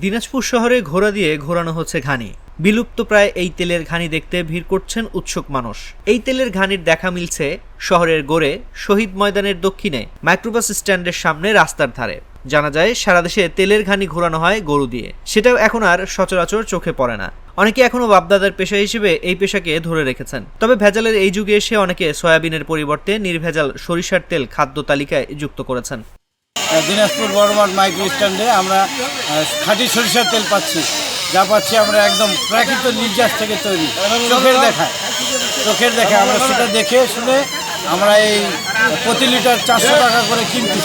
দিনাজপুর শহরে ঘোড়া দিয়ে ঘোরানো হচ্ছে ঘানি। বিলুপ্ত প্রায় এই তেলের ঘানি দেখতে ভিড় করছেন উৎসুক মানুষ। এই তেলের ঘানির দেখা মিলছে শহরের গোড়ে শহীদ ময়দানের দক্ষিণে মাইক্রোবাস স্ট্যান্ডের সামনে রাস্তার ধারে। জানা যায় সারা দেশে তেলের ঘানি ঘোরানো হয় গরু দিয়ে, সেটাও এখন আর সচরাচর চোখে পড়ে না। অনেকে এখনো বাপদাদার পেশা হিসেবে এই পেশাকে ধরে রেখেছেন। তবে ভেজালের এই যুগে এসে অনেকে সয়াবিনের পরিবর্তে নির্ভেজাল সরিষার তেল খাদ্য তালিকায় যুক্ত করেছেন। দিনাজপুর বড়মাঠ মাইক্রো স্ট্যান্ডে আমরা খাঁটি সরিষার তেল পাচ্ছি, যা পাচ্ছি আমরা একদম প্রাকৃত নির্যাস থেকে তৈরি। চোখের দেখায় আমরা সেটা দেখে শুনে আমরা এই প্রতি লিটার 400 টাকা করে কিনছি।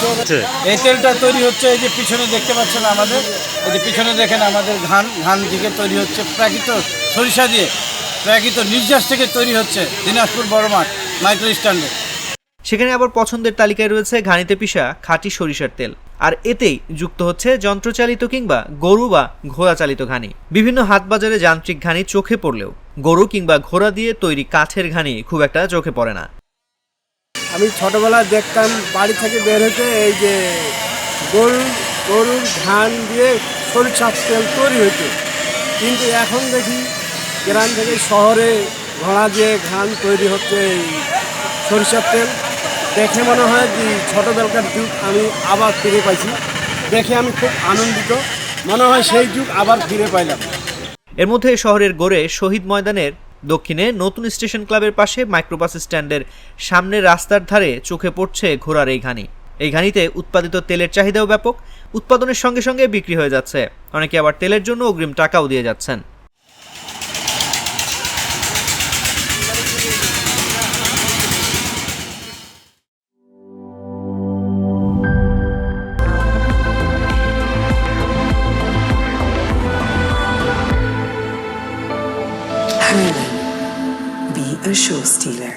এই তেলটা তৈরি হচ্ছে এই যে পিছনে দেখতে পাচ্ছেন আমাদের, এই যে পিছনে দেখেন আমাদের ধান থেকে তৈরি হচ্ছে প্রাকৃত সরিষা দিয়ে, প্রাকৃত নির্যাস থেকে তৈরি হচ্ছে দিনাজপুর বড়মাঠ মাইক্রো স্ট্যান্ডে। সেখানে আবার পছন্দের তালিকায় রয়েছে ঘানিতে পিষা খাঁটি সরিষার তেল, আর এতেই যুক্ত হচ্ছে যন্ত্রচালিত কিংবা গরু বা ঘোড়া চালিত ঘানি। বিভিন্ন হাট বাজারে যান্ত্রিক ঘানি চোখে পড়লেও গরু কিংবা ঘোড়া দিয়ে তৈরি কাঠের ঘানি খুব একটা চোখে পড়ে না। আমি ছোটবেলায় দেখতাম বাড়ি থেকে বের হতে এই যে গরুর ধান দিয়ে সরিষার তেল তৈরি হতো, কিন্তু এখন দেখি গ্রাম থেকে শহরে ঘোড়া দিয়ে ঘান তৈরি হচ্ছে এই সরিষার তেল। দেখে মনে হয় যে ছোটোবেলাকার যুগ আমি আবার ফিরে পাইছি। দেখে আমি খুব আনন্দিত, মনে হয় সেই যুগ আবার ফিরে পাইলাম। এর মধ্যে শহরের গোড়ে শহীদ ময়দানের দক্ষিণে নতুন স্টেশন ক্লাবের পাশে মাইক্রোবাস স্ট্যান্ডের সামনে রাস্তার ধারে চোখে পড়ছে ঘোড়ার এই ঘানি। এই ঘানিতে উৎপাদিত তেলের চাহিদাও ব্যাপক, উৎপাদনের সঙ্গে সঙ্গে বিক্রি হয়ে যাচ্ছে। অনেকে আবার তেলের জন্য অগ্রিম টাকাও দিয়ে যাচ্ছেন। Harlan, be a show stealer.